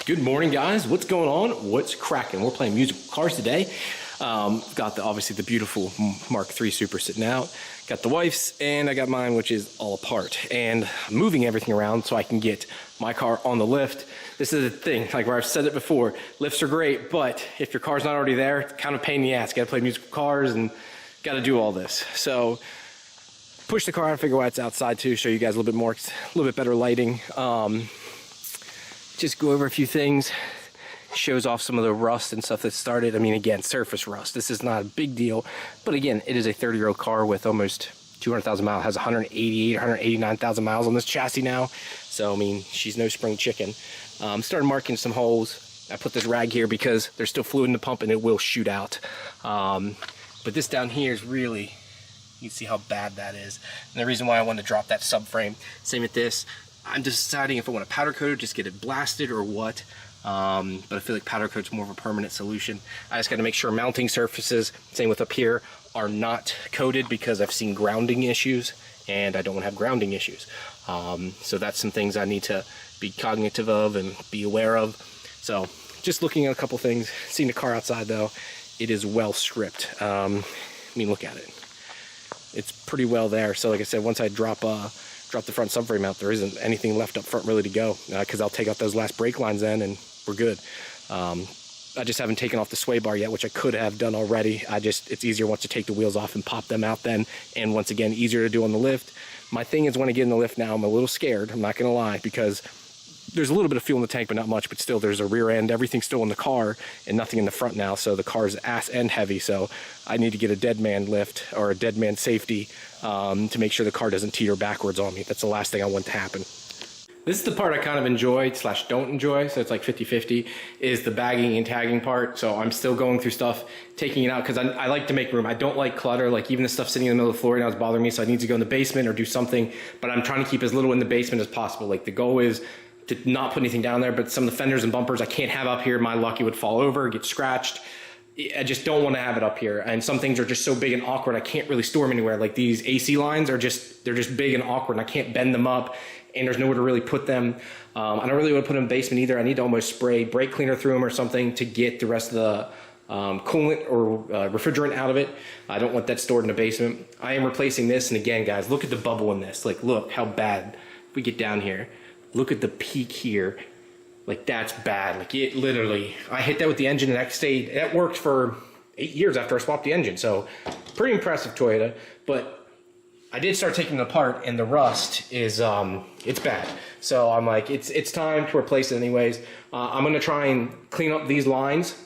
Good morning, guys. What's going on? What's cracking? We're playing musical cars today. Got obviously the beautiful Mark III Supra sitting out. Got the wife's, and I got mine, which is all apart. And I'm moving everything around so I can get my car on the lift. This is the thing, like where I've said it before, lifts are great, but if your car's not already there, it's kind of a pain in the ass. Got to play musical cars and got to do all this. So push the car out, figure why it's outside too, show you guys a little bit more, a little bit better lighting. Just go over a few things, shows off some of the rust and stuff that started. I mean, again, surface rust. This is not a big deal, but again, it is a 30-year-old car with almost 200,000 miles. Has 188, 189,000 miles on this chassis now. So, I mean, she's no spring chicken. Started marking some holes. I put this rag here because there's still fluid in the pump and it will shoot out. But this down here is really, you can see how bad that is. And the reason why I wanted to drop that subframe, same with this. I'm deciding if I want to powder coat it, just get it blasted or what. But I feel like powder coat's more of a permanent solution. I just got to make sure mounting surfaces, same with up here, are not coated because I've seen grounding issues and I don't want to have grounding issues. So that's some things I need to be cognitive of and be aware of. So just looking at a couple things. Seeing the car outside though, it is well stripped. I mean, look at it. It's pretty well there. So like I said, once I drop the front subframe out, there isn't anything left up front really to go, because I'll take out those last brake lines then and we're good. I just haven't taken off the sway bar yet, which I could have done already. It's easier once to take the wheels off and pop them out then, and once again, easier to do on the lift. My thing is when I get in the lift now, I'm a little scared, I'm not gonna lie, because there's a little bit of fuel in the tank, but not much, but still there's a rear end, everything's still in the car and nothing in the front now, so the car's ass end heavy, so I need to get a dead man lift or a dead man safety to make sure the car doesn't teeter backwards on me. That's the last thing I want to happen. This is the part I kind of enjoy / don't enjoy, so it's like 50-50, is the bagging and tagging part. So I'm still going through stuff, taking it out, because I like to make room. I don't like clutter, like even the stuff sitting in the middle of the floor right now is bothering me, so I need to go in the basement or do something, but I'm trying to keep as little in the basement as possible. Like the goal is to not put anything down there, but some of the fenders and bumpers I can't have up here. My luck, it would fall over, get scratched. I just don't want to have it up here. And some things are just so big and awkward, I can't really store them anywhere. Like these AC lines are they're just big and awkward and I can't bend them up and there's nowhere to really put them. I don't really want to put them in the basement either. I need to almost spray brake cleaner through them or something to get the rest of the coolant or refrigerant out of it. I don't want that stored in the basement. I am replacing this, and again, guys, look at the bubble in this. Like, look how bad. If we get down here, look at the peak here. Like, that's bad. Like, it literally, I hit that with the engine and that worked for 8 years after I swapped the engine. So pretty impressive, Toyota. But I did start taking it apart, and the rust is, it's bad. So I'm like, it's time to replace it anyways. I'm gonna try and clean up these lines.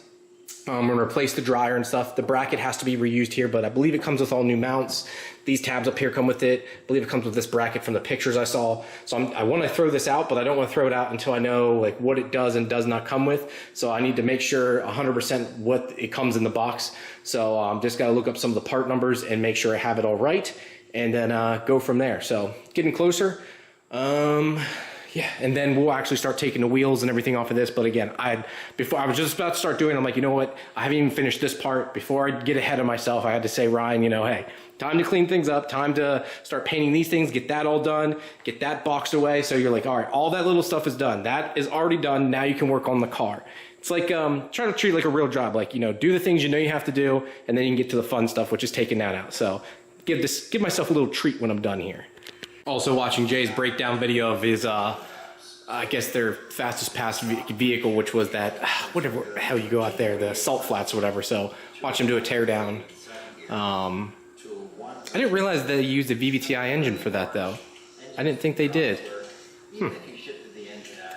I'm gonna replace the dryer and stuff. The bracket has to be reused here, but I believe it comes with all new mounts. These tabs up here come with it. I believe it comes with this bracket from the pictures I saw. So I want to throw this out, but I don't want to throw it out until I know like what it does and does not come with. So I need to make sure 100% what it comes in the box. So just got to look up some of the part numbers and make sure I have it all right, and then go from there. So getting closer. Yeah, and then we'll actually start taking the wheels and everything off of this. But again, before I was just about to start doing it, I'm like, you know what? I haven't even finished this part. Before I get ahead of myself, I had to say, Ryan, you know, hey, time to clean things up, time to start painting these things, get that all done, get that boxed away. So you're like, all right, all that little stuff is done. That is already done. Now you can work on the car. It's like trying to treat it like a real job. Like, you know, do the things you know you have to do, and then you can get to the fun stuff, which is taking that out. So give myself a little treat when I'm done here. Also watching Jay's breakdown video of his, I guess their fastest pass vehicle, which was that, whatever the hell you go out there, the salt flats or whatever. So watch him do a teardown. I didn't realize they used a VVTi engine for that though. I didn't think they did.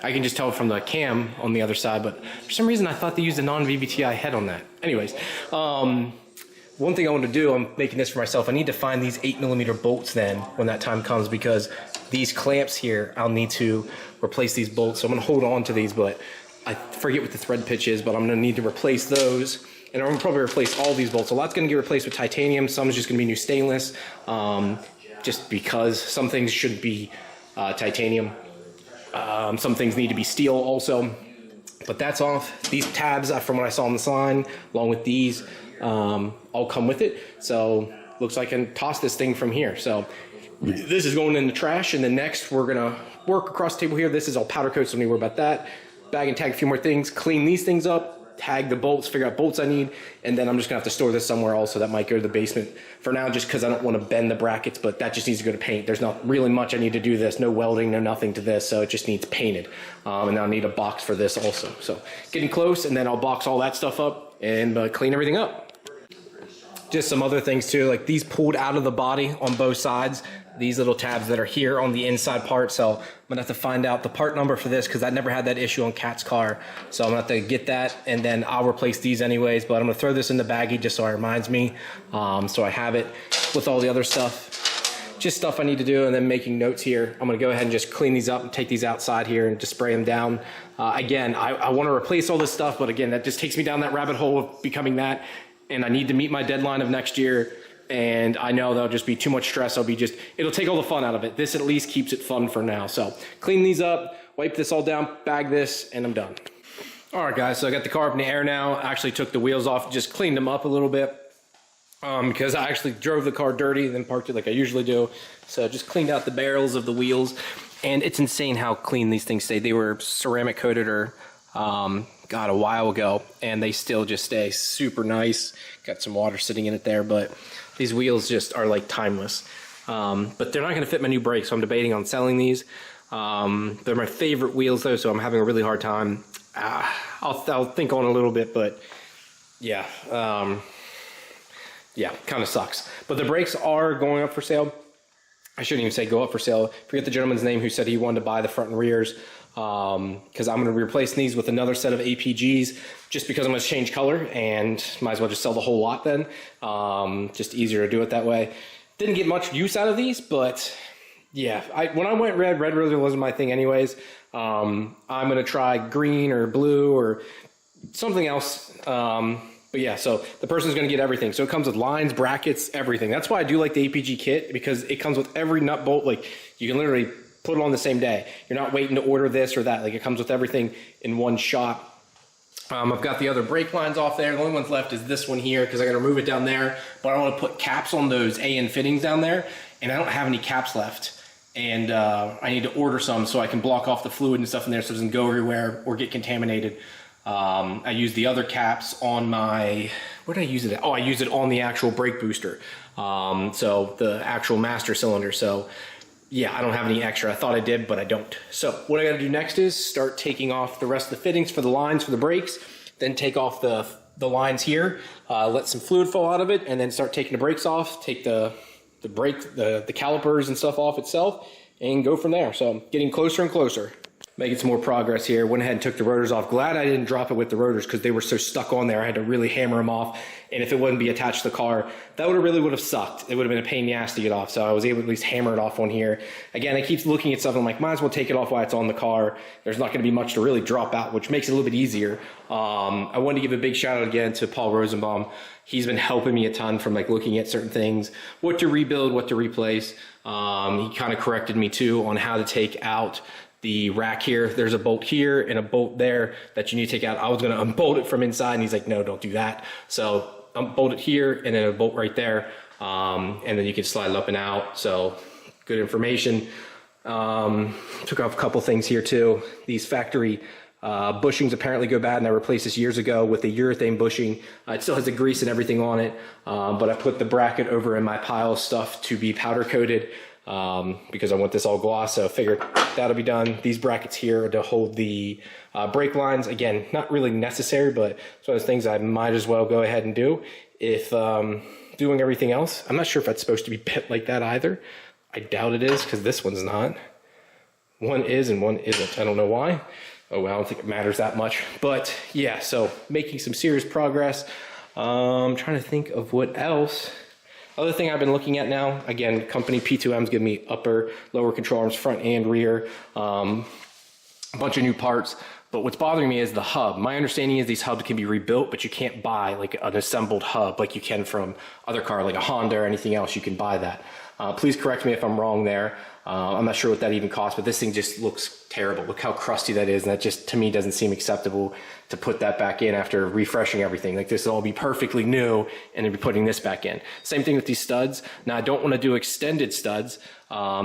I can just tell from the cam on the other side, but for some reason I thought they used a non-VVTi head on that. Anyways, one thing I want to do, I'm making this for myself, I need to find these 8mm bolts then when that time comes, because these clamps here, I'll need to replace these bolts. So I'm going to hold on to these, but I forget what the thread pitch is, but I'm going to need to replace those. And I'm going to probably replace all these bolts. A lot's going to get replaced with titanium. Some is just going to be new stainless, just because some things should be titanium. Some things need to be steel also. But that's off. These tabs, from what I saw on the sign, along with these, all come with it. So looks like I can toss this thing from here. So this is going in the trash, and then next we're gonna work across the table here. This is all powder coat, so don't need to worry about that. bag and tag a few more things, clean these things up, tag the bolts, figure out bolts I need, and then I'm just gonna have to store this somewhere else, so that might go to the basement for now, just because I don't want to bend the brackets, but that just needs to go to paint. There's not really much I need to do this, no welding, no nothing to this, so it just needs painted. And I'll need a box for this also. So getting close, and then I'll box all that stuff up and clean everything up. Just some other things too, like these pulled out of the body on both sides, these little tabs that are here on the inside part. So I'm gonna have to find out the part number for this, because I never had that issue on Kat's car. So I'm gonna have to get that, and then I'll replace these anyways, but I'm gonna throw this in the baggie just so it reminds me. So I have it with all the other stuff, just stuff I need to do, and then making notes here. I'm gonna go ahead and just clean these up and take these outside here and just spray them down. Again, I wanna replace all this stuff, but again, that just takes me down that rabbit hole of becoming that. And I need to meet my deadline of next year, and I know that'll just be too much stress. It'll take all the fun out of it. This at least keeps it fun for now. So clean these up, wipe this all down, bag this, and I'm done. All right, guys, so I got the car up in the air now. I actually took the wheels off, just cleaned them up a little bit, because I actually drove the car dirty and then parked it like I usually do. So just cleaned out the barrels of the wheels, and it's insane how clean these things stay. They were ceramic coated or a while ago, and they still just stay super nice. Got some water sitting in it there, but these wheels just are like timeless. But they're not going to fit my new brakes, so I'm debating on selling these. They're my favorite wheels though, so I'm having a really hard time. I'll think on it a little bit, but yeah, kind of sucks. But the brakes are going up for sale. I shouldn't even say go up for sale. Forget the gentleman's name who said he wanted to buy the front and rears. Because I'm going to be replacing these with another set of APGs, just because I'm going to change color, and might as well just sell the whole lot then. Just easier to do it that way. Didn't get much use out of these, but yeah, when I went red really wasn't my thing anyways. I'm going to try green or blue or something else. But yeah, so the person's going to get everything. So it comes with lines, brackets, everything. That's why I do like the APG kit, because it comes with every nut bolt. Like, you can literally put it on the same day. You're not waiting to order this or that. Like, it comes with everything in one shot. I've got the other brake lines off there. The only one's left is this one here, because I got to remove it down there. But I want to put caps on those AN fittings down there, and I don't have any caps left. And I need to order some so I can block off the fluid and stuff in there so it doesn't go everywhere or get contaminated. I use the other caps on my, where did I use it at? Oh, I used it on the actual brake booster. So the actual master cylinder. So yeah, I don't have any extra. I thought I did, but I don't. So what I got to do next is start taking off the rest of the fittings for the lines for the brakes, then take off the lines here, let some fluid fall out of it, and then start taking the brakes off, take the brake, the calipers and stuff off itself, and go from there. So I'm getting closer and closer. Making some more progress here. Went ahead and took the rotors off. Glad I didn't drop it with the rotors, because they were so stuck on there. I had to really hammer them off. And if it wouldn't be attached to the car, that really would have sucked. It would have been a pain in the ass to get off. So I was able to at least hammer it off on here. Again, I keep looking at stuff. I'm like, might as well take it off while it's on the car. There's not going to be much to really drop out, which makes it a little bit easier. I wanted to give a big shout out again to Paul Rosenbaum. He's been helping me a ton from like looking at certain things, what to rebuild, what to replace. He kind of corrected me too on how to take out the rack here. There's a bolt here and a bolt there that you need to take out. I was going to unbolt it from inside, and he's like, no, don't do that. So unbolt it here, and then a bolt right there. And then you can slide it up and out. So good information. Took off a couple things here too. These factory bushings apparently go bad, and I replaced this years ago with a urethane bushing. It still has the grease and everything on it, but I put the bracket over in my pile of stuff to be powder coated, because I want this all gloss, so I figured that'll be done. These brackets here are to hold the brake lines. Again, not really necessary, but it's one of those things I might as well go ahead and do if doing everything else. I'm not sure if that's supposed to be bit like that either. I doubt it is, because this one's not. One is and one isn't. I don't know why. Oh, well, I don't think it matters that much. But yeah, so making some serious progress. I'm trying to think of what else. Other thing I've been looking at now, again, company P2M's giving me upper, lower control arms, front and rear, a bunch of new parts. But what's bothering me is the hub. My understanding is these hubs can be rebuilt, but you can't buy like an assembled hub like you can from other car, like a Honda or anything else. You can buy that. Please correct me if I'm wrong there. I'm not sure what that even costs, but this thing just looks terrible. Look how crusty that is, and that just, to me, doesn't seem acceptable to put that back in after refreshing everything. Like, this will all be perfectly new, and then be putting this back in. Same thing with these studs. Now, I don't want to do extended studs,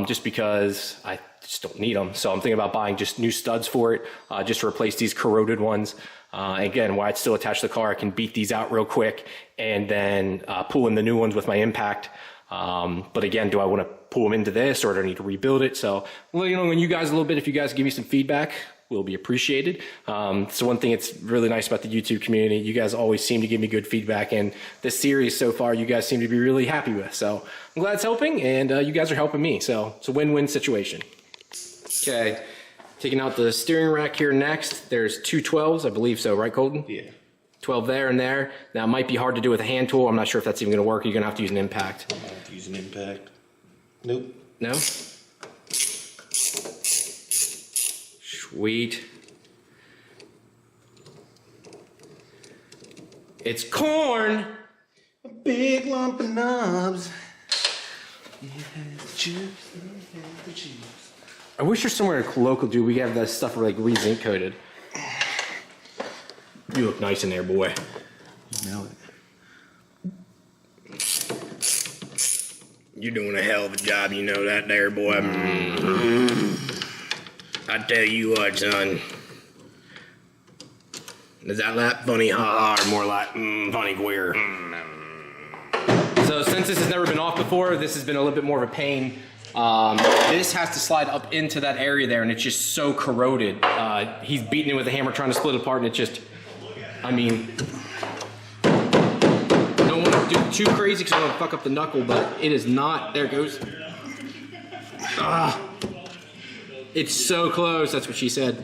just because I just don't need them. So I'm thinking about buying just new studs for it, just to replace these corroded ones. Again, while it's still attached to the car, I can beat these out real quick and then pull in the new ones with my impact. But again, do I want to pull them into this, or do I need to rebuild it? So I'll let you know on you guys a little bit. If you guys give me some feedback, will be appreciated. So one thing that's really nice about the YouTube community, you guys always seem to give me good feedback, and this series so far, you guys seem to be really happy with. So I'm glad it's helping, and you guys are helping me. So it's a win-win situation. Okay, taking out the steering rack here next. There's two 12s, I believe so, right, Colton? Yeah. 12 there and there. Now, it might be hard to do with a hand tool. I'm not sure if that's even going to work. You're going to have to use an impact. I have to use an impact. Nope. No? Sweet. It's corn. A big lump of knobs. You had the juice, you had the juice. I wish there's somewhere local, dude. We have that stuff like re-zinc coated. You look nice in there, boy. You know it. You're doing a hell of a job, you know that there, boy. I tell you what, son. Is that funny ha-ha, or more like funny queer? So since this has never been off before, this has been a little bit more of a pain. This has to slide up into that area there, and it's just so corroded. He's beating it with a hammer trying to split it apart, and it just, I mean, don't want to do too crazy because I don't want to fuck up the knuckle, but it is not. There it goes. It's so close. That's what she said.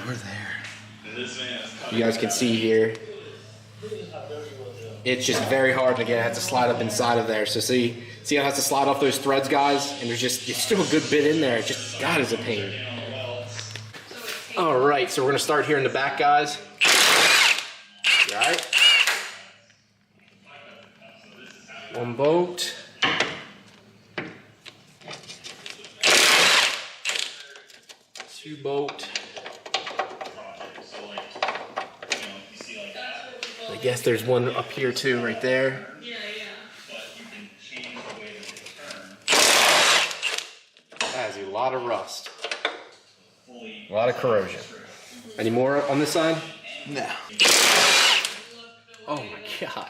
We're there. You guys can see here. It's just very hard to get. It has to slide up inside of there. So see how it has to slide off those threads, guys? And there's still a good bit in there. It's just, God, is a pain. All right, so we're gonna start here in the back, guys. All right. One bolt. Two bolt. I guess there's one up here too, right there. That is a lot of rust. A lot of corrosion. Any more on this side? No. Oh my God.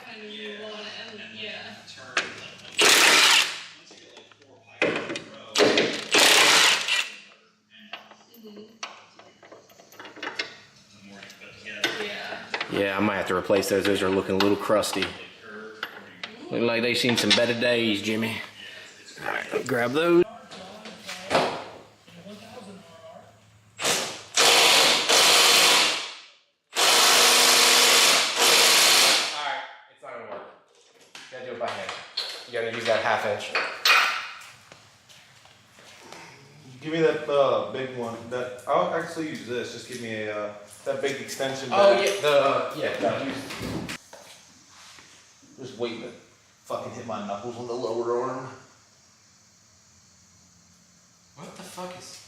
Yeah, I might have to replace those. Those are looking a little crusty. Looking like they've seen some better days, Jimmy. All right, grab those. You gotta use that 1/2 inch. Give me that big one. That I'll actually use this. Just give me a that big extension. Oh yeah, Just waiting to fucking hit my knuckles on the lower arm. What the fuck is?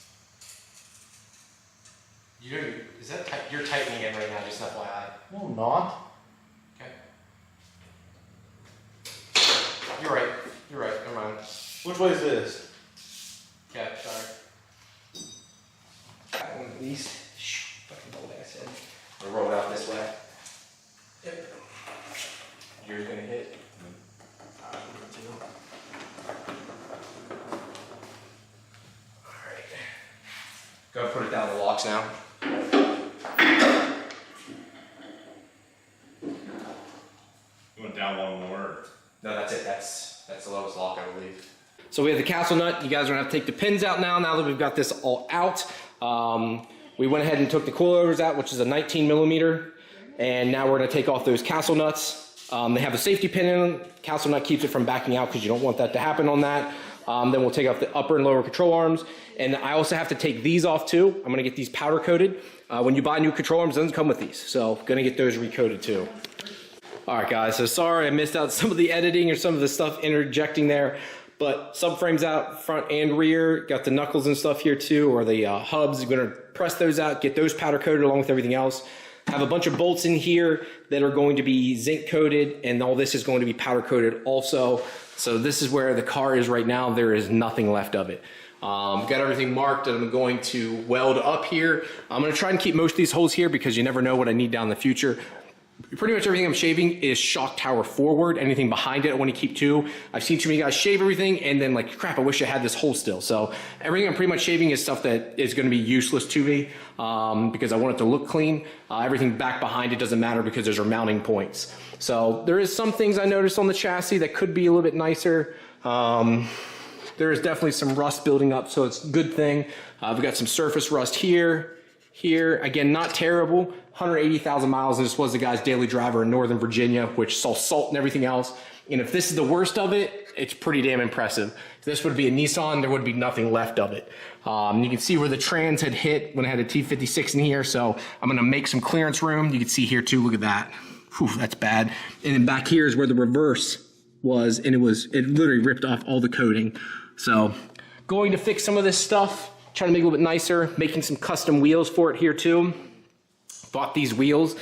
Is that you're tightening it right now? Just FYI. No, I'm not. Okay. You're right. Never mind. Which way is this? Okay, sorry. That one at least. Fucking old ass head. We'll roll it out this way. Yep. Yours gonna hit. Alright. Go put it down the locks now. You went down one more. No, that's it. That's the lowest lock, I believe. So we have the castle nut. You guys are gonna have to take the pins out now that we've got this all out. We went ahead and took the coilovers out, which is a 19 millimeter. And now we're gonna take off those castle nuts. They have a safety pin in them. Castle nut keeps it from backing out because you don't want that to happen on that. Then we'll take off the upper and lower control arms. And I also have to take these off too. I'm gonna get these powder coated. When you buy new control arms, it doesn't come with these. So gonna get those recoated too. All right, guys, so sorry I missed out some of the editing or some of the stuff interjecting there, but subframes out front and rear, got the knuckles and stuff here too, or the hubs. You're gonna press those out, get those powder coated along with everything else. Have a bunch of bolts in here that are going to be zinc coated, and all this is going to be powder coated also. So this is where the car is right now. There is nothing left of it. Got everything marked, and I'm going to weld up here. I'm going to try and keep most of these holes here because you never know what I need down in the future. Pretty much everything I'm shaving is shock tower forward. Anything behind it I want to keep too. I've seen too many guys shave everything and then like, crap, I wish I had this hole still. So everything I'm pretty much shaving is stuff that is going to be useless to me because I want it to look clean. Everything back behind it doesn't matter because those are mounting points. So there is some things I noticed on the chassis that could be a little bit nicer. There is definitely some rust building up, so it's a good thing. We've got some surface rust here. Again, not terrible. 180,000 miles, and this was the guy's daily driver in Northern Virginia, which saw salt and everything else. And if this is the worst of it, it's pretty damn impressive. If this would be a Nissan, there would be nothing left of it. You can see where the trans had hit when I had a T56 in here, so I'm gonna make some clearance room. You can see here too, look at that. Whew, that's bad. And then back here is where the reverse was, and it literally ripped off all the coating. So going to fix some of this stuff, trying to make it a little bit nicer, making some custom wheels for it here too. Bought these wheels.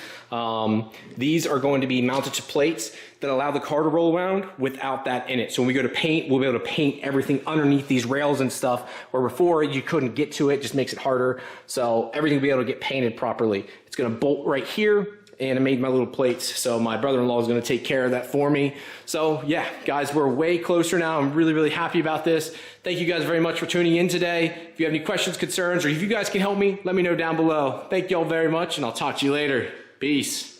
These are going to be mounted to plates that allow the car to roll around without that in it. So when we go to paint, we'll be able to paint everything underneath these rails and stuff, where before you couldn't get to it, just makes it harder. So everything will be able to get painted properly. It's gonna bolt right here, and I made my little plates, so my brother-in-law is gonna take care of that for me. So yeah, guys, we're way closer now. I'm really, really happy about this. Thank you guys very much for tuning in today. If you have any questions, concerns, or if you guys can help me, let me know down below. Thank you all very much, and I'll talk to you later. Peace.